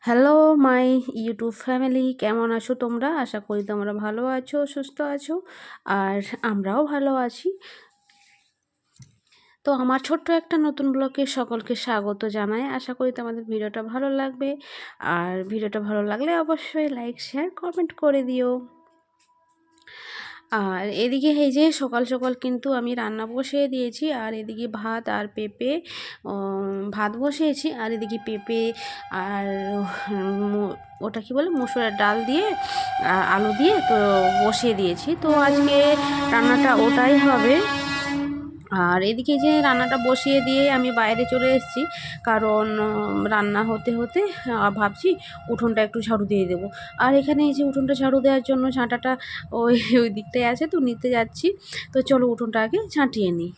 Hello my YouTube family, কেমন আছো তোমরা? আশা করি তোমরা ভালো আছো, সুস্থ আছো, আর আমরাও ভালো আছি। তো আমার ছোট্ট একটা নতুন ব্লগে সকলকে স্বাগত জানাই। আশা করি তোমাদের ভিডিওটা ভালো লাগবে, আর ভিডিওটা ভালো লাগলে অবশ্যই লাইক শেয়ার কমেন্ট করে দিও। আর এদিকে এই যে সকাল সকাল কিন্তু আমি রান্না বসিয়ে দিয়েছি, আর এদিকে ভাত আর পেঁপে, ভাত বসিয়েছি, আর এদিকে পেঁপে আর ওটা কি বলে মসুরের ডাল দিয়ে আলু দিয়ে তো বসিয়ে দিয়েছি। তো আজকে রান্নাটা ওটাই হবে। আর এদিকে যে রান্নাটা বসিয়ে দিয়ে আমি বাইরে চলে এসেছি, কারণ রান্না হতে হতে ভাবছি উঠোনটা একটু ঝাড়ু দিয়ে দেবো। আর এখানে এই যে উঠোনটা ঝাড়ু দেওয়ার জন্য ঝাঁটাটা ওই ওই দিকটায় আছে, তো নিতে যাচ্ছি। তো চলো উঠোনটা আগে ঝাঁটিয়ে নিই।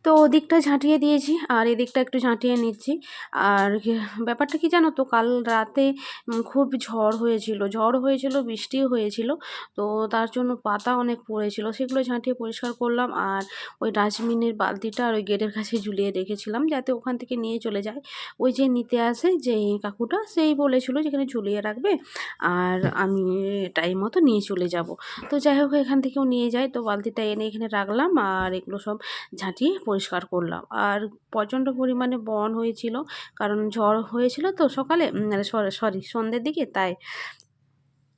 তো ওদিকটা ঝাঁটিয়ে দিয়েছি, আর এদিকটা একটু ঝাঁটিয়ে নিচ্ছি। আর ব্যাপারটা কি জানো তো, কাল রাতে খুব ঝড় হয়েছিল, বৃষ্টিও হয়েছিল। তো তার জন্য পাতা অনেক পড়েছিল, সেগুলো ঝাঁটিয়ে পরিষ্কার করলাম। আর ওই ডাস্টবিনের বালতিটা আর ওই গেটের কাছে ঝুলিয়ে রেখেছিলাম, যাতে ওখান থেকে নিয়ে চলে যায়। ওই যে নিতে আসে যে কাকুটা, সেই বলেছিল যেখানে ঝুলিয়ে রাখবে, আর আমি টাইম মতো নিয়ে চলে যাব। তো যাই হোক, এখান থেকেও নিয়ে যায়। তো বালতিটা এনে এখানে রাখলাম, আর এগুলো সব ঝাঁটিয়ে পরিষ্কার করলাম। আর প্রচণ্ড পরিমাণে বন হয়েছিল, কারণ ঝড় হয়েছিল তো সকালে, সরি সন্ধ্যের দিকে, তাই।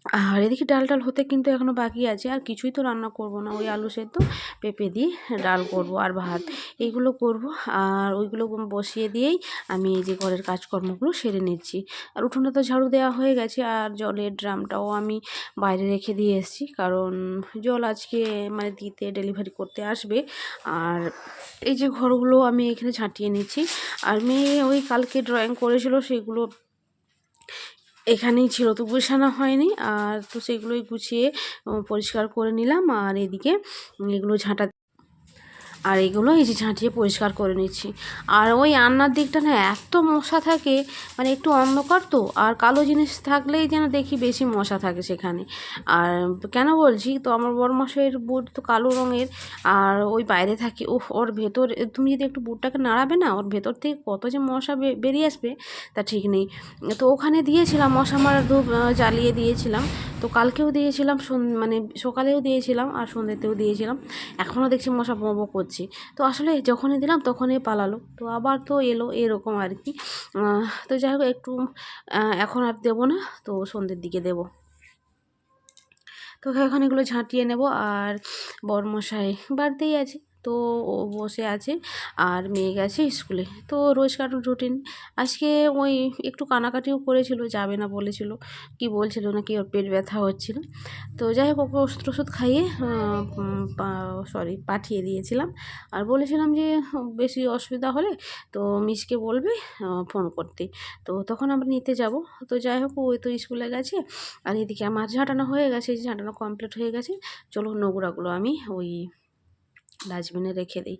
আর এদিকে ডাল হতে কিন্তু এখনও বাকি আছে, আর কিছুই তো রান্না করব না, ওই আলু সেদ্ধ পেঁপে দিয়ে ডাল করব আর ভাত, এইগুলো করব। আর ওইগুলো বসিয়ে দিয়েই আমি এই যে ঘরের কাজকর্মগুলো সেরে নিচ্ছি। আর উঠোনটা তো ঝাড়ু দেওয়া হয়ে গেছে, আর জলের ড্রামটাও আমি বাইরে রেখে দিয়ে এসেছি, কারণ জল আজকে মানে দিতে ডেলিভারি করতে আসবে। আর এই যে ঘরগুলো আমি এখানে ঝাঁটিয়ে নিচ্ছি। আর মেয়ে ওই কালকে ড্রয়িং করেছিল, সেগুলো এখানেই ছিল, তো গুছানো হয়নি। আর তো সেগুলোই গুছিয়ে পরিষ্কার করে নিলাম। আর এদিকে এগুলো আর এগুলো এই যে ঝাঁটিয়ে পরিষ্কার করে নিচ্ছি। আর ওই রান্নার দিকটা না এত মশা থাকে, মানে একটু অন্ধকার তো, আর কালো জিনিস থাকলেই যেন দেখি বেশি মশা থাকে সেখানে। আর কেন বলছি, তো আমার বড়মশাইয়ের বুট তো কালো রঙের, আর ওই বাইরে থাকে, ওর ভেতর তুমি যদি একটু বুটটাকে নাড়াবে না, ওর ভেতর থেকে কত যে মশা বেরিয়ে আসবে তা ঠিক নেই। তো ওখানে দিয়েছিলাম মশা মারার ধূপ, জ্বালিয়ে দিয়েছিলাম। তো কালকেও দিয়েছিলাম, মানে সকালেও দিয়েছিলাম, আর সন্ধ্যেতেও দিয়েছিলাম। এখনও দেখছি মশা বঁ বঁ করছে। তো আসলে যখনই দিলাম তখনই পালালো, তো আবার তো এলো, এরকম আর কি। তো যাই হোক, একটু এখন আর দেবো না, তো সন্ধ্যের দিকে দেবো। তো এখন এগুলো ঝাঁটিয়ে নেব। আর বরমশাই বাড়িতেই আছে, তো ও বসে আছে আর মেয়ে গেছে স্কুলে। তো রোজকার রুটিন। আজকে ওই একটু কানাকাটিও করেছিল, যাবে না বলেছিল, কি বলছিল নাকি ওর পেট ব্যথা হচ্ছিল। তো যাই হোক ওকে ওষুধ টষুধ খাইয়ে পাঠিয়ে দিয়েছিলাম। আর বলেছিলাম যে বেশি অসুবিধা হলে তো মিসকে বলবে ফোন করতে, তো তখন আমরা নিতে যাব। তো যাই হোক ওই তো স্কুলে গেছে। আর এদিকে আমার ঝাঁটানো হয়ে গেছে, ঝাঁটানো কমপ্লিট হয়ে গেছে। চলো নোংরাগুলো আমি ওই ডাস্টবিনে রেখে দিই।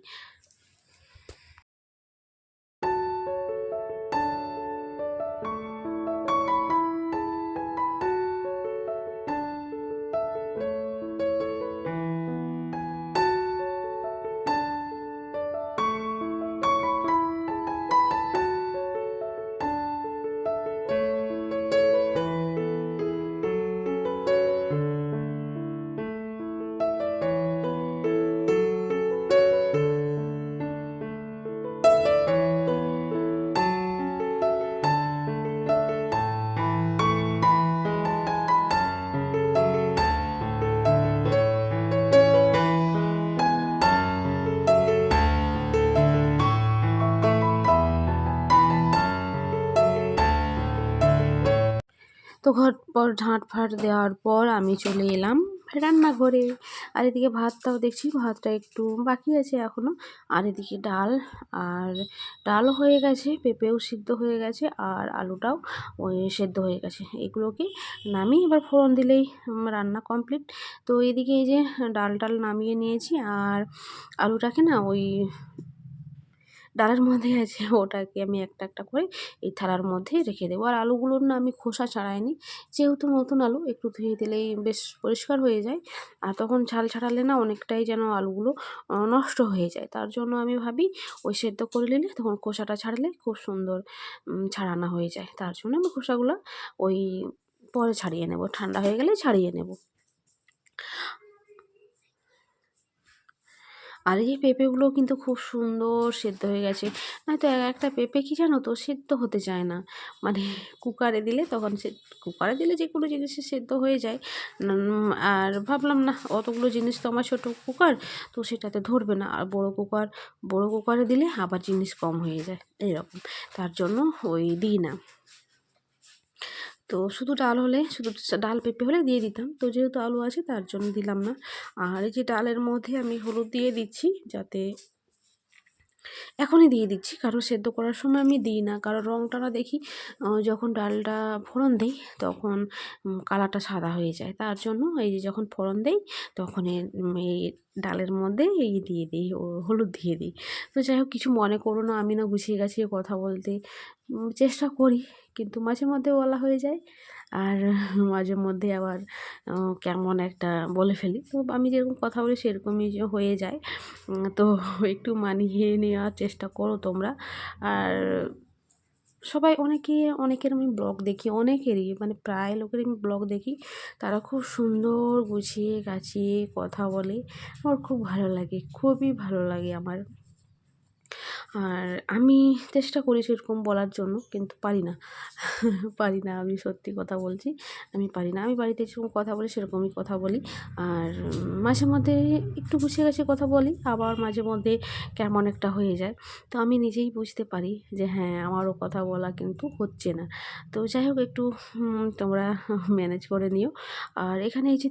তো ঘর পর ঝাঁট ফাট দেওয়ার পর আমি চলে এলাম রান্নাঘরে। আর এদিকে ভাতটাও দেখছি, ভাতটা একটু বাকি আছে এখনও। আর এদিকে ডাল, আর ডালও হয়ে গেছে, পেঁপেও সিদ্ধ হয়ে গেছে, আর আলুটাও ওই সেদ্ধ হয়ে গেছে। এগুলোকে নামিয়ে এবার ফোড়ন দিলেই রান্না কমপ্লিট। তো এদিকে এই যে ডাল নামিয়ে নিয়েছি, আর আলুটাকে না ওই ডালের মধ্যে আছে, ওটাকে আমি একটা একটা করে এই থালার মধ্যে রেখে দেবো। আর আলুগুলোর না আমি খোসা ছাড়াইনি, যেহেতু নতুন আলু একটু ধুয়ে দিলেই বেশ পরিষ্কার হয়ে যায়। আর তখন ছাল ছাড়ালে না অনেকটাই যেন আলুগুলো নষ্ট হয়ে যায়, তার জন্য আমি ভাবি ওই সেদ্ধ করে নিলে তখন খোসাটা ছাড়লে খুব সুন্দর ছাড়ানো হয়ে যায়। তার জন্য আমি খোসাগুলো ওই পরে ছাড়িয়ে নেব, ঠান্ডা হয়ে গেলে ছাড়িয়ে নেব। আর এই পেঁপেগুলো কিন্তু খুব সুন্দর সেদ্ধ হয়ে গেছে। নয়তো একটা পেঁপে কি জানো তো সেদ্ধ হতে চায় না, মানে কুকারে দিলে তখন কুকারে দিলে যে কোনো জিনিসই সেদ্ধ হয়ে যায়। আর ভাবলাম না অতগুলো জিনিস তো আমার ছোটো কুকার, তো সেটাতে ধরবে না। আর বড় কুকারে দিলে আবার জিনিস কম হয়ে যায় এইরকম, তার জন্য ওই দিই না। তো শুধু ডাল হলে, শুধু ডাল পেঁপে হলে দিয়ে দিতাম, তো যেহেতু আলু আছে তার জন্য দিলাম না। আর এই যে ডালের মধ্যে আমি হলুদ দিয়ে দিচ্ছি, যাতে এখনই দিয়ে দিচ্ছি, কারণ সেদ্ধ করার সময় আমি দিই না, কারণ রঙটা না দেখি যখন ডালটা ফোড়ন দিই তখন কালারটা সাদা হয়ে যায়। তার জন্য এই যে যখন ফোড়ন দেই তখন এই ডালের মধ্যে এই দিয়ে দিই, ও হলুদ দিয়ে দিই। তো যাই হোক কিছু মনে করো না, আমি না গুছিয়ে গাছিয়ে কথা বলতে চেষ্টা করি, কিন্তু মাঝে মধ্যে বলা হয়ে যায়। আর মাঝে মধ্যে আবার কেমন একটা বলে ফেলি, তো আমি যেরকম কথা বলি সেরকমই যে হয়ে যায়। তো একটু মানিয়ে নেওয়ার চেষ্টা করো তোমরা। আর সবাই অনেকের আমি ব্লগ দেখি, অনেকেরই মানে প্রায় লোকেরই আমি ব্লগ দেখি, তারা খুব সুন্দর গুছিয়ে গাছিয়ে কথা বলে, আমার খুব ভালো লাগে, খুবই ভালো লাগে আমার। আর আমি চেষ্টা করি সেরকম বলার জন্য, কিন্তু পারি না পারি না, আমি সত্যি কথা বলছি, আমি পারি না। আমি বাড়িতে যেরকম কথা বলি সেরকমই কথা বলি। আর মাঝে মধ্যে একটু গুছিয়ে গাছিয়ে কথা বলি, আবার মাঝে মধ্যে কেমন একটা হয়ে যায়। তো আমি নিজেই বুঝতে পারি যে হ্যাঁ আমারও কথা বলা কিন্তু হচ্ছে না। তো যাই হোক একটু তোমরা ম্যানেজ করে নিও। আর এখানে এই যে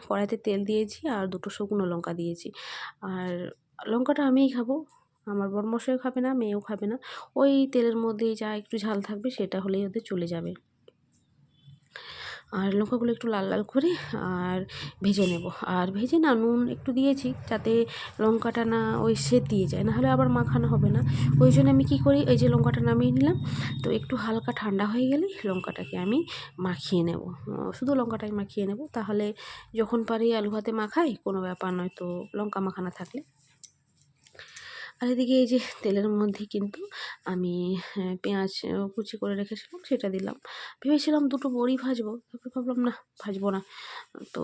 কড়াইতে তেল দিয়েছি, আর দুটো শুকনো লঙ্কা দিয়েছি। আর লঙ্কাটা আমিই খাবো, আমার বরমশাইও খাবে না, মেয়েও খাবে না। ওই তেলের মধ্যেই যা একটু ঝাল থাকবে সেটা হলেই ওদের চলে যাবে। আর লঙ্কাগুলো একটু লাল লাল করে আর ভেজে নেব। আর ভেজে না নুন একটু দিয়েছি, যাতে লঙ্কাটা না ওই সেদ দিয়ে যায়, নাহলে আবার মাখানো হবে না। ওই জন্য আমি কী করি, এই যে লঙ্কাটা নামিয়ে নিলাম, তো একটু হালকা ঠান্ডা হয়ে গেলেই লঙ্কাটাকে আমি মাখিয়ে নেব, শুধু লঙ্কাটাই মাখিয়ে নেব, তাহলে যখন পারি আলু ভাতে মাখাই কোনো ব্যাপার নয়, তো লঙ্কা মাখানো থাকলে। আর এদিকে এই যে তেলের মধ্যে কিন্তু আমি পেঁয়াজ কুচি করে রেখেছিলাম সেটা দিলাম। ভেবেছিলাম দুটো বড়ি ভাজবো, তারপর ভাবলাম না, ভাজবো না। তো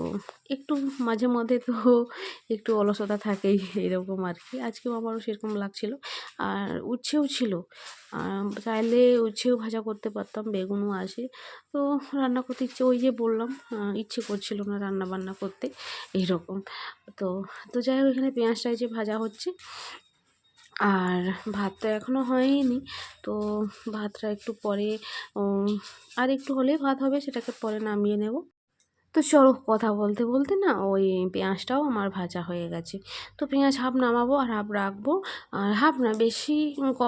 একটু মাঝে মধ্যে তো একটু অলসতা থাকেই, এরকম আর কি। আজকেও আমারও সেরকম লাগছিল। আর উচ্ছেও ছিল, চাইলে উচ্ছেও ভাজা করতে পারতাম, বেগুনও আছে। তো রান্না করতে ইচ্ছে, ওই যে বললাম ইচ্ছে করছিল না রান্না বান্না করতে, এইরকম। তো তো যাই হোক, এখানে পেঁয়াজটা এই যে ভাজা হচ্ছে। আর ভাতটা এখনও হয়নি, তো ভাতটা একটু পরে, আর একটু হলেই ভাত হবে, সেটাকে পরে নামিয়ে নেব। তো চলো, কথা বলতে বলতে না ওই পেঁয়াজটাও আমার ভাজা হয়ে গেছে। তো পেঁয়াজ হাফ নামাবো আর হাফ রাখবো। আর হাফ না, বেশি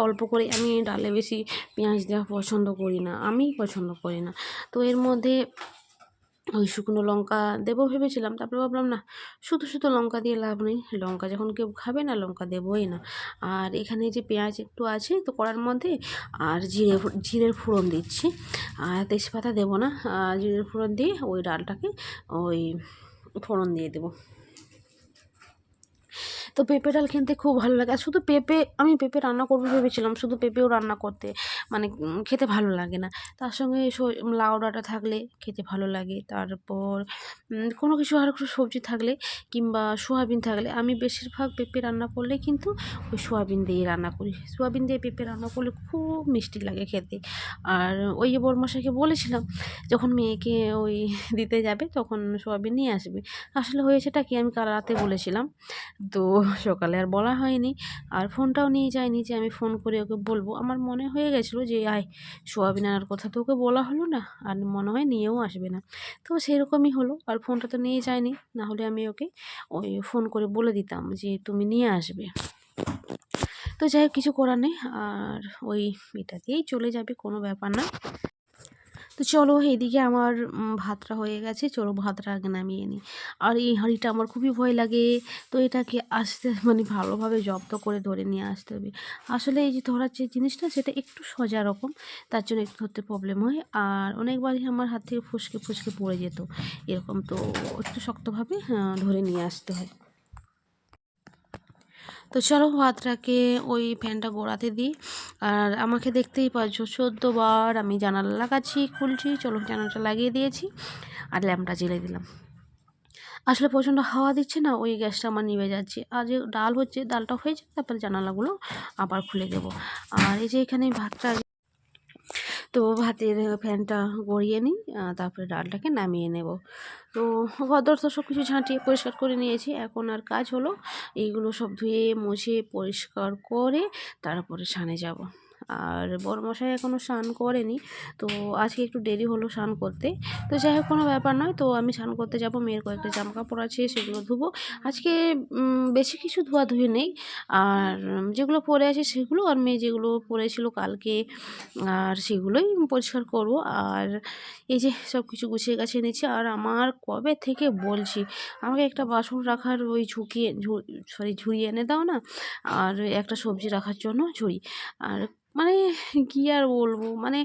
অল্প করে, আমি ডালে বেশি পেঁয়াজ দেওয়া পছন্দ করি না, আমিই পছন্দ করি না। তো এর মধ্যে ওই শুকনো লঙ্কা দেবো ভেবেছিলাম, তারপরে ভাবলাম না, শুধু শুধু লঙ্কা দিয়ে লাভ নেই, লঙ্কা যখন কেউ খাবে না, লঙ্কা দেবোই না। আর এখানে যে পেঁয়াজ একটু আছে তো কড়ার মধ্যে, আর জিরের ফোড়ন দিচ্ছি, আর তেজপাতা দেবো না, জিরের ফোড়ন দিয়ে ওই ডালটাকে ওই ফোড়ন দিয়ে দেবো। তো পেঁপে ডাল খেতে খুব ভালো লাগে। আর শুধু পেঁপে, আমি পেঁপে রান্না করবো ভেবেছিলাম, শুধু পেঁপেও রান্না করতে মানে খেতে ভালো লাগে না। তার সঙ্গে লাউ ডাঁটা থাকলে খেতে ভালো লাগে। তারপর কোনো কিছু আর একটু সবজি থাকলে কিংবা সোয়াবিন থাকলে, আমি বেশিরভাগ পেঁপে রান্না করলে কিন্তু ওই সোয়াবিন দিয়েই রান্না করি। সোয়াবিন দিয়ে পেঁপে রান্না করলে খুব মিষ্টি লাগে খেতে। আর ওই যে বড়মশাইকে বলেছিলাম যখন মেয়েকে ওই দিতে যাবে তখন সোয়াবিন নিয়ে আসবে। আসলে হয়েছেটা কি, আমি কাল রাতে বলেছিলাম, তো সকালে আর বলা হয়নি। আর ফোনটাও নিয়ে যায়নি যে আমি ফোন করে ওকে বলবো। আমার মনে হয়ে গেছিলো যে আয়, সোয়াবিন আনার কথা তো ওকে বলা হলো না, আর মনে হয় নিয়েও আসবে না। তো সেরকমই হলো, আর ফোনটা তো নিয়ে যায়নি, না হলে আমি ওকে ওই ফোন করে বলে দিতাম যে তুমি নিয়ে আসবে। তো যাই হোক, কিছু করার নেই, আর ওই এটা দিয়েই চলে যাবে, কোনো ব্যাপার না। তো চলো, এদিকে আমার ভাতটা হয়ে গেছে, চলো ভাতটা আগে নামিয়ে নিই। আর এই হাঁড়িটা আমার খুবই ভয় লাগে, তো এটাকে আসতে মানে ভালোভাবে জব্দ করে ধরে নিয়ে আসতে হবে। আসলে এই যে ধরার যে জিনিসটা, সেটা একটু সোজা রকম, তার জন্য একটু ধরতে প্রবলেম হয়। আর অনেকবারই আমার হাত থেকে ফুসকে ফুসকে পড়ে যেত এরকম, তো একটু শক্তভাবে ধরে নিয়ে আসতে হয়। তো চলো, ভাতটাকে ওই ফ্যানটা গোড়াতে দিই। আর আমাকে দেখতেই পাচ্ছ, 14 বার আমি জানালা লাগাচ্ছি, খুলছি, চলো জানালাটা লাগিয়ে দিয়েছি, আর ল্যাম্পটা জ্বেলে দিলাম। আসলে প্রচণ্ড হাওয়া দিচ্ছে না, ওই গ্যাসটা আমার নিভে যাচ্ছে। আর যে ডাল হচ্ছে, ডালটা হয়ে যাবে, তারপরে জানালাগুলো আবার খুলে দেবো। আর এই যে এখানে ভাতটা, তো ভাতের ফ্যানটা গড়িয়ে নিই, তারপরে ডালটাকে নামিয়ে নেব। তো ঘরদোর তো সব কিছু ঝাঁটিয়ে পরিষ্কার করে নিয়েছি, এখন আর কাজ হলো এইগুলো সব ধুয়ে মুছে পরিষ্কার করে তারপরে স্নানে যাব। আর বড়মশাই এখনও স্নান করেনি, তো আজকে একটু দেরি হলো স্নান করতে। তো যাই হোক, কোনো ব্যাপার নয়। তো আমি স্নান করতে যাব, মেয়ের কয়েকটা জামা কাপড় আছে সেগুলো ধুবো আজকে। বেশি কিছু ধোয়াধুয়ি নেই, আর যেগুলো পরে আছে সেগুলো, আর মেয়ে যেগুলো পরেছিল কালকে, আর সেগুলোই পরিষ্কার করব। আর এই যে সব কিছু গুছিয়ে গাছিয়ে নিচ্ছি। আর আমার কবে থেকে বলছি, আমাকে একটা বাসন রাখার ওই ঝুড়ি এনে দাও না, আর একটা সবজি রাখার জন্য ঝুড়ি। আর মানে কী আর বলবো, মানে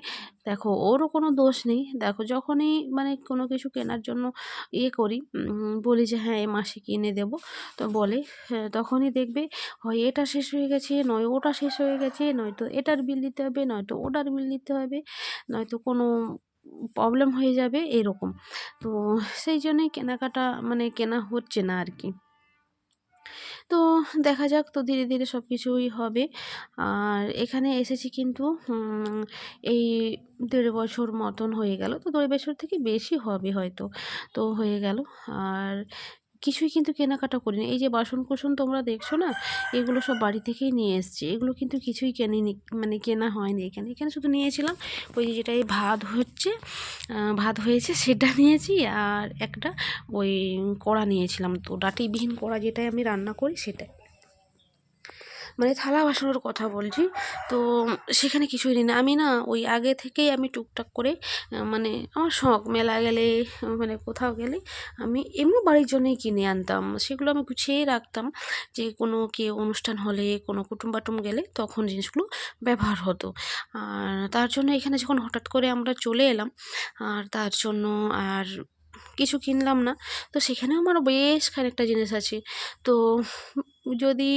দেখো, ওরও কোনো দোষ নেই। দেখো, যখনই মানে কোনো কিছু কেনার জন্য করি, বলি যে হ্যাঁ এ মাসে কিনে দেবো, তো বলে হ্যাঁ, তখনই দেখবে হয় এটা শেষ হয়ে গেছে, নয় ওটা শেষ হয়ে গেছে, নয়তো এটার বিল দিতে হবে, নয়তো ওটার বিল দিতে হবে, নয়তো কোনো প্রবলেম হয়ে যাবে, এরকম। তো সেই জন্যই কেনাকাটা মানে কেনা হচ্ছে না আর কি। তো দেখা যাক, তো ধীরে ধীরে সব কিছুই হবে। আর এখানে এসেছি কিন্তু এই 1.5 বছর মতন হয়ে গেল, তো 2 বছর থেকে বেশি হবে হয়তো, তো হয়ে গেল। আর কিছুই কিন্তু কেনাকাটা করিনি। এই যে বাসন-কোসন তোমরা দেখছো না, এগুলো সব বাড়ি থেকেই নিয়ে এসেছি। এগুলো কিন্তু কিছুই কেনিনি, মানে কেনা হয়নি এখানে। এখানে শুধু নিয়েছিলাম ওই যে যেটাই ভাত হচ্ছে, ভাত হয়েছে সেটা নিয়েছি, আর একটা ওই কড়া নিয়েছিলাম, তো ডাটিবিহীন কড়া, যেটায় আমি রান্না করি সেটাই। মানে থালা বাসনের কথা বলছি। তো সেখানে কিছুই নিই না। আমি না ওই আগে থেকেই আমি টুকটাক করে মানে আমার শখ, মেলা গেলে মানে কোথাও গেলে আমি এমনি বাড়ির জন্যই কিনে আনতাম। সেগুলো আমি গুছিয়েই রাখতাম, যে কোনো কেউ অনুষ্ঠান হলে, কোনো কুটুম-বাটুম গেলে তখন জিনিসগুলো ব্যবহার হতো। আর তার জন্য এখানে যখন হঠাৎ করে আমরা চলে এলাম, আর তার জন্য আর কিছু কিনলাম না। তো সেখানেও আমার বেশ খানিকটা জিনিস আছে। তো যদি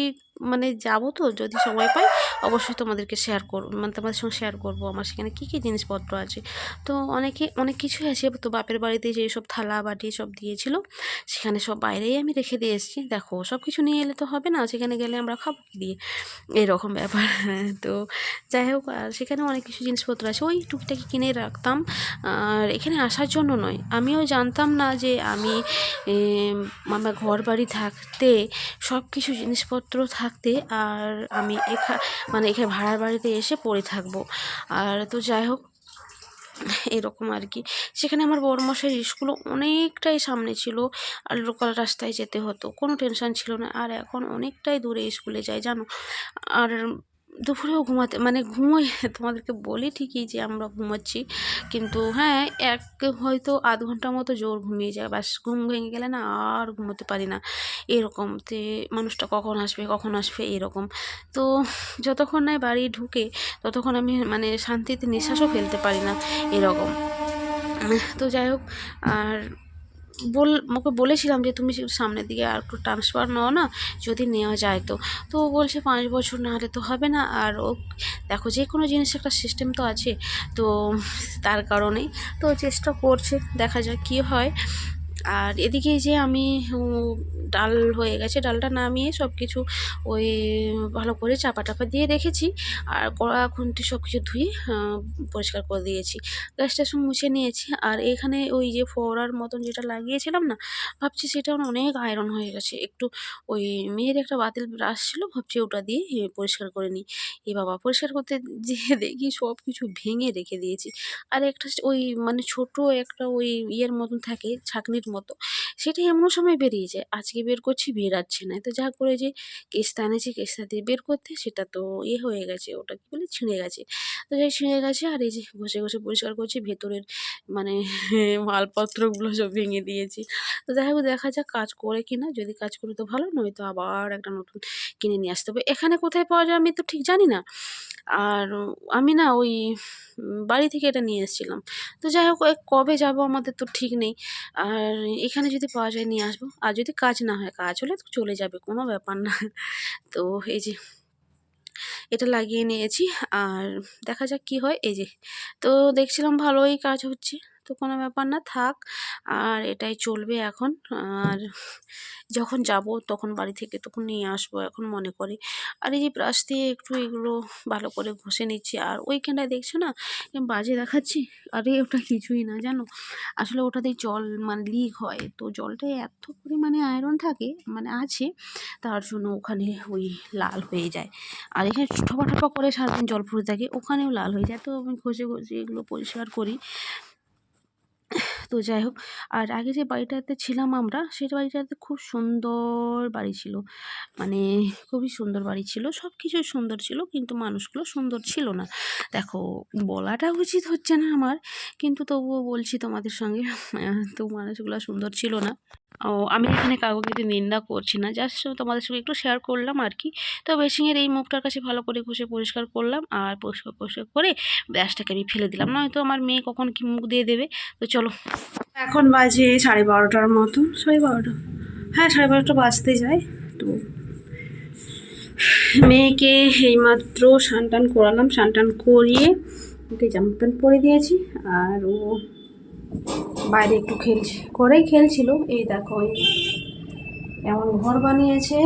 মানে যাবো, তো যদি সময় পাই অবশ্যই তোমাদেরকে শেয়ার করব, মানে তোমাদের সঙ্গে শেয়ার করব আমার সেখানে কী কী জিনিসপত্র আছে। তো অনেক কিছুই আছে। তো বাপের বাড়িতে যে সব থালা বাটি সব দিয়েছিল সেখানে সব বাইরেই আমি রেখে দিয়ে এসেছি। দেখো সব কিছু নিয়ে এলে তো হবে না, সেখানে গেলে আমরা খাবো কী দিয়ে, এরকম ব্যাপার। তো যাই হোক, আর সেখানে অনেক কিছু জিনিসপত্র আছে, ওই টুকটাকি কিনে রাখতাম। আর এখানে আসার জন্য নয়, আমিও জানতাম না যে আমি আমার ঘর বাড়ি থাকতে সব কিছু জিনিসপত্র থাকতে আর আমি মানে এখানে ভাড়ার বাড়িতে এসে পড়ে থাকবো। আর তো যাই হোক, এরকম আর কি। সেখানে আমার বড়মশাইয়ের স্কুলও অনেকটাই সামনে ছিল, আর লোকাল রাস্তায় যেতে হতো, কোনো টেনশন ছিল না। আর এখন অনেকটাই দূরে স্কুলে যাই জানো। আর দুপুরেও ঘুমাতে মানে ঘুমোই, তোমাদেরকে বলি ঠিকই যে আমরা ঘুমাচ্ছি, কিন্তু হ্যাঁ হয়তো আধ ঘন্টার মতো জোর ঘুমিয়ে যায়, বাস ঘুম ভেঙে গেলে না আর ঘুমোতে পারি না, এরকম। তে মানুষটা কখন আসবে এরকম। তো যতক্ষণ না বাড়ি ঢুকে ততক্ষণ আমি মানে শান্তিতে নিঃশ্বাসও ফেলতে পারি না, এরকম। তো যাই হোক, আর ওকে বলেছিলাম যে তুমি সামনের দিকে আর একটু ট্রান্সফার নাও না, যদি নেওয়া যায় তো। তো ও বলছে 5 বছর না হলে তো হবে না। আর ও দেখো যে কোনো জিনিস একটা সিস্টেম তো আছে, তো তার কারণেই তো চেষ্টা করছে, দেখা যাক কী হয়। আর এদিকে যে আমি ডাল হয়ে গেছে, ডালটা নামিয়ে সব কিছু ওই ভালো করে চাপা টাপা দিয়ে রেখেছি, আর কড়া খুন্তি সব কিছু ধুয়ে পরিষ্কার করে দিয়েছি, গ্যাসটা সব মুছে নিয়েছি। আর এখানে ওই যে ফোড়ার মতন যেটা লাগিয়েছিলাম না, ভাবছি সেটা অনেক আয়রন হয়ে গেছে, একটু ওই মেয়ের একটা বাতিল ব্রাশ ছিল, ভাবছি ওটা দিয়ে পরিষ্কার করে নিই। এ বাবা, পরিষ্কার করতে যেয়ে দেখি সব কিছু ভেঙে রেখে দিয়েছি। আর একটা ওই মানে ছোট একটা ওই ইয়ের মতন থাকে, ছাঁকনির মতো, সেটা এমন সময় বেরিয়ে যায়। আজকে বের করছি, বেরাচ্ছে না। তো যা করে যে কেসটা এনেছি, কেসটা দিয়ে বের করতে, সেটা তো হয়ে গেছে, ওটা কী বলে, ছিঁড়ে গেছে। তো যাই ছিঁড়ে গেছে, আর এই যে ঘষে পরিষ্কার করছি, ভেতরের মানে মালপত্রগুলো সব ভেঙে দিয়েছি। তো যাই হোক, দেখা যাক কাজ করে কি না, যদি কাজ করে তো ভালো, নয়তো আবার একটা নতুন কিনে নিয়ে আসতে হবে। এখানে কোথায় পাওয়া যায় আমি তো ঠিক জানি না। আর আমি না ওই বাড়ি থেকে এটা নিয়ে এসেছিলাম। তো যাই হোক, কবে যাব আমাদের তো ঠিক নেই। আর এখানে যদি পাওয়া যায় নিয়ে আসবো, আর যদি কাজ না হয়, কাজ হলে তো চলে যাবে, কোনো ব্যাপার না। তো এই যে এটা লাগিয়ে নিয়েছি, আর দেখা যাক কি হয়। এই যে তো দেখছিলাম ভালোই কাজ হচ্ছে, তো কোনো ব্যাপার না, থাক। আর এটাই চলবে এখন। আর যখন যাব তখন বাড়ি থেকে তখন নিয়ে আসবো, এখন মনে করি। আর এই যে ব্রাশ দিয়ে একটু এগুলো ভালো করে ঘষে নিচ্ছি। আর ওইখানটায় দেখছো না বাজে দেখাচ্ছি, আরে ওটা কিছুই না জানো, আসলে ওটাতেই জল মানে লিক হয়, তো জলটায় এত পরিমাণে আয়রন থাকে মানে আছে, তার জন্য ওখানে ওই লাল হয়ে যায়। আর এখানে ঠোপা ঠোপা করে সারাদিন জল পড়ে থাকে, ওখানেও লাল হয়ে যায়। তো আমি ঘষে এগুলো পরিষ্কার করি। তো যাই হোক, আর আগে যে বাড়িটাতে ছিলাম আমরা, সেই বাড়িটাতে খুব সুন্দর বাড়ি ছিল, মানে খুবই সুন্দর বাড়ি ছিল, সব কিছুই সুন্দর ছিল, কিন্তু মানুষগুলো সুন্দর ছিল না। দেখো, বলাটা উচিত হচ্ছে না আমার, কিন্তু তবুও বলছি তোমাদের সঙ্গে। তো মানুষগুলো সুন্দর ছিল না। ও আমি এখানে কাউকে নিন্দা করছি না, জাস্ট তোমাদের সঙ্গে একটু শেয়ার করলাম আর কি। তো বেসিংয়ের এই মুখটার কাছে ভালো করে ঘষে পরিষ্কার করলাম, আর পরিষ্কার করে ব্যাসটাকে আমি ফেলে দিলাম, নয়তো আমার মেয়ে কখন কি মুখ দিয়ে দেবে। তো চলো, এখন বাজে 12:30টার মতো, 12:30, হ্যাঁ 12:30 বাজতে যায়। তো মেয়েকে এইমাত্র স্নান করালাম, স্নান করিয়ে ওকে জামা প্যান্ট পরে দিয়েছি। আর ও বাইরে একটু খেলছিল। এই দেখো, এমন ঘর বানিয়েছে,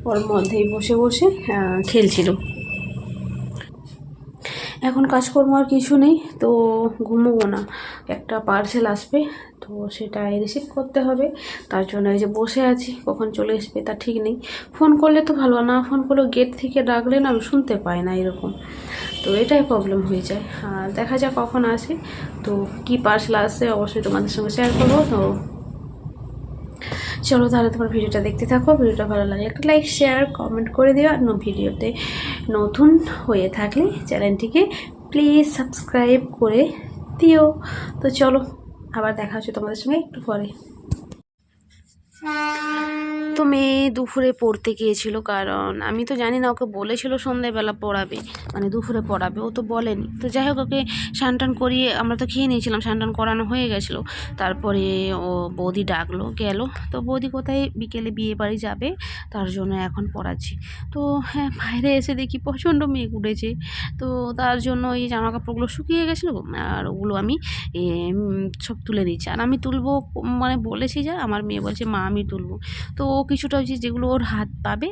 ওর মধ্যেই বসে বসে খেলছিল। এখন কাজকর্ম আর কিছু নেই, তো ঘুমোবো না, একটা পার্সেল আসবে, তো সেটাই রিসিভ করতে হবে, তার জন্য এই যে বসে আছি, কখন চলে আসবে তা ঠিক নেই। ফোন করলে তো ভালো, না ফোন করলেও গেট থেকে ডাকলে না আমি শুনতে পাই না, এরকম। তো এটাই প্রবলেম হয়ে যায়। আর দেখা যাক কখন আসে, তো কি পার্সেল আসে অবশ্যই তোমাদের সঙ্গে শেয়ার করবো। তো চলো তাহলে তোমার ভিডিওটা দেখতে থাকো, ভিডিওটা ভালো লাগে একটা লাইক শেয়ার কমেন্ট করে দিও। আর ভিডিওতে নতুন হয়ে থাকলে চ্যানেলটিকে প্লিজ সাবস্ক্রাইব করে দিও। তো চলো, আবার দেখা হচ্ছে তোমাদের সঙ্গে একটু পরে। তো মেয়ে দুপুরে পড়তে গিয়েছিল, কারণ আমি তো জানি না, ওকে বলেছিল সন্ধ্যেবেলা পড়াবে, মানে দুপুরে পড়াবে, ও তো বলেনি। তো যাই হোক, ওকে স্নান টান করিয়ে আমরা তো খেয়ে নিয়েছিলাম, স্নান টান করানো হয়ে গেছিলো। তারপরে ও বৌদি ডাকলো, গেল। তো বৌদি কোথায় বিকেলে বিয়ে বাড়ি যাবে, তার জন্য এখন পড়াচ্ছি। তো হ্যাঁ, বাইরে এসে দেখি প্রচণ্ড মেঘ উঠেছে। তো তার জন্য এই জামা কাপড়গুলো শুকিয়ে গেছিলো, আর ওগুলো আমি সব তুলে নিচ্ছি। আর আমি তুলবো মানে বলেছি, যে আমার মেয়ে বলছে মা আমি তুলবো। তো ও কিছুটা হচ্ছে যেগুলো ওর হাত পাবে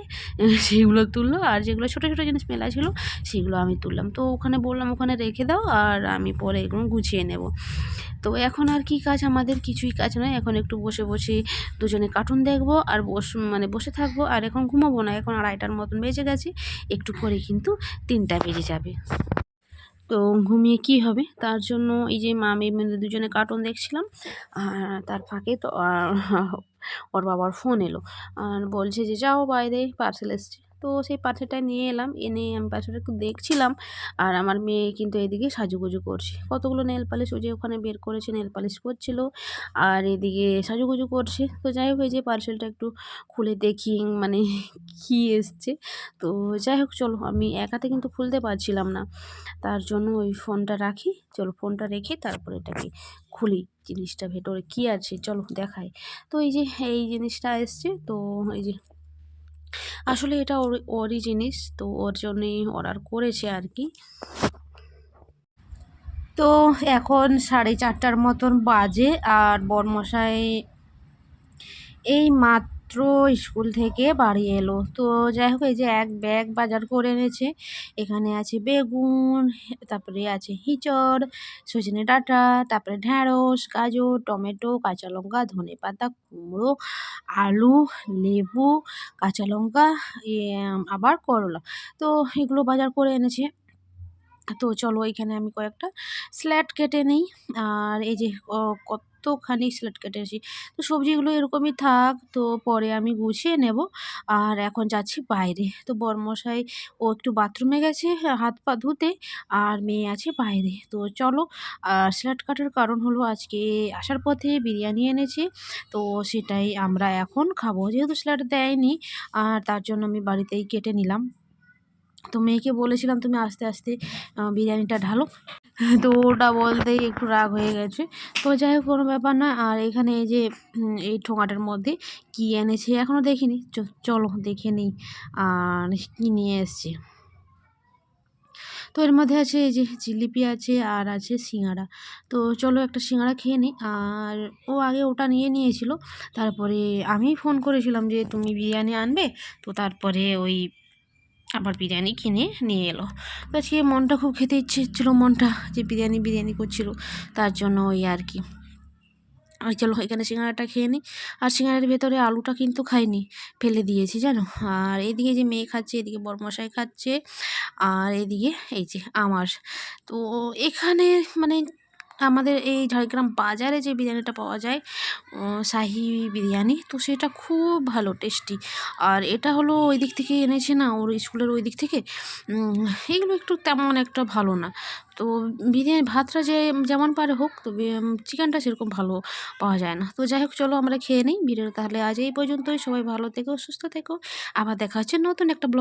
সেগুলো তুললো, আর যেগুলো ছোটো ছোটো জিনিস মেলা ছিল সেগুলো আমি তুললাম। তো ওখানে বললাম ওখানে রেখে দাও, আর আমি পরে এগুলো গুছিয়ে নেব। তো এখন আর কি কাজ, আমাদের কিছুই কাজ নয়, এখন একটু বসে বসে দুজনে কার্টুন দেখবো, আর বসে থাকবো। আর এখন ঘুমাবো না, এখন 2:30টার মতন বেজে গেছে, একটু পরে কিন্তু 3টা বেজে যাবে। তো ঘুমিয়ে কি হবে, তার জন্য এই যে মা মেয়ে মিলে দুজনে কার্টুন দেখছিলাম। আর তার ফাঁকে তো ওর বাবার ফোন এলো, আর বলছে যে যাও বাইরে পার্সেল এসছে। তো সেই পার্সেলটা নিয়ে এলাম, এনে আমি পার্সেলটা একটু দেখছিলাম। আর আমার মেয়ে কিন্তু এদিকে সাজুগুজু করছে, কতগুলো নেল পালিশ ওই যে ওখানে বের করেছে, নেল পালিশ করছিল, আর এদিকে সাজুগুজু করছে। তো যাই হোক, এই যে পার্সেলটা একটু খুলে দেখি মানে কী এসছে। তো যাই হোক, চলো, আমি একাতে কিন্তু খুলতে পারছিলাম না, তার জন্য ওই ফোনটা রাখি। চলো, ফোনটা রেখে তারপর এটাকে খুলি, জিনিসটা ভেতরে কী আছে চলো দেখাই। তো এই যে এই জিনিসটা এসছে, তো এই যে আসলে এটা ওরই জিনিস, তো ওর জন্যই অর্ডার করেছে আর কি। তো এখন 4:30টার মতন বাজে, আর বরমশাই এই মাত্র স্কুল থেকে বাড়ি এলো। তো যাই হোক, এই যে এক ব্যাগ বাজার করে এনেছে। এখানে আছে বেগুন, তারপরে আছে হিচড়, সজনে ডাঁটা, তারপরে ঢ্যাঁড়স, গাজর, টমেটো, কাঁচা লঙ্কা, ধনেপাতা, কুমড়ো, আলু, লেবু, কাঁচা লঙ্কা, আবার করলা। তো এগুলো বাজার করে এনেছে। তো চলো, এখানে আমি কয়েকটা স্ল্যাট কেটে নিই। আর এই যে কতখানি স্ল্যাট কেটেছি। তো সবজিগুলো এরকমই থাক, তো পরে আমি গুছিয়ে নেব। আর এখন যাচ্ছি বাইরে। তো বরমশাই ও একটু বাথরুমে গেছে হাত পা ধুতে, আর মেয়ে আছে বাইরে। তো চলো, আর স্ল্যাট কাটার কারণ হলো আজকে আসার পথে বিরিয়ানি এনেছে, তো সেটাই আমরা এখন খাবো, যেহেতু স্ল্যাট দেয়নি। আর তার জন্য আমি বাড়িতেই কেটে নিলাম। তো মেয়েকে বলেছিলাম তুমি আস্তে আস্তে বিরিয়ানিটা ঢালো, তো ওটা বলতেই একটু রাগ হয়ে গেছে। তো যাই হোক, কোনো ব্যাপার না। আর এখানে এই যে এই ঠোঙাটার মধ্যে কী এনেছে এখনও দেখিনি, চলো দেখে নিই আর কী নিয়ে এসছে। তো এর মধ্যে আছে এই যে জিলিপি আছে, আর আছে সিঙ্গাড়া। তো চলো একটা সিঙ্গাড়া খেয়ে নিই। আর ও আগে ওটা নিয়েছিল, তারপরে আমি ফোন করেছিলাম যে তুমি বিরিয়ানি আনবে, তো তারপরে ওই আবার বিরিয়ানি কিনে নিয়ে এলো। তো আজকে মনটা খুব খেতে ইচ্ছে হচ্ছিলো, মনটা যে বিরিয়ানি করছিল, তার জন্য ওই আর কি। আর চলো, এখানে সিঙ্গাড়াটা খেয়ে নিই। আর সিঙ্গাড়ার ভেতরে আলুটা কিন্তু খাইনি, ফেলে দিয়েছি জানো। আর এদিকে যে মেয়ে খাচ্ছে, এদিকে বরমশাই খাচ্ছে, আর এদিকে এই যে আমার। তো এখানে মানে আমাদের এই ঝাড়গ্রাম বাজারে যে বিরিয়ানিটা পাওয়া যায়, শাহি বিরিয়ানি, তো সেটা খুব ভালো টেস্টি। আর এটা হলো ওই দিক থেকে এনেছে না, ওর স্কুলের ওই দিক থেকে। এগুলো একটু তেমন একটা ভালো না। তো বিরিয়ানি ভাতটা যেমন পারে হোক, তো চিকেনটা সেরকম ভালো পাওয়া যায় না। তো যাই হোক, চলো আমরা খেয়ে নিই। ভিডিওটা তাহলে আজ এই পর্যন্তই। সবাই ভালো থেকো, সুস্থ থেকো, আবার দেখা হচ্ছে নতুন একটা ব্লগ।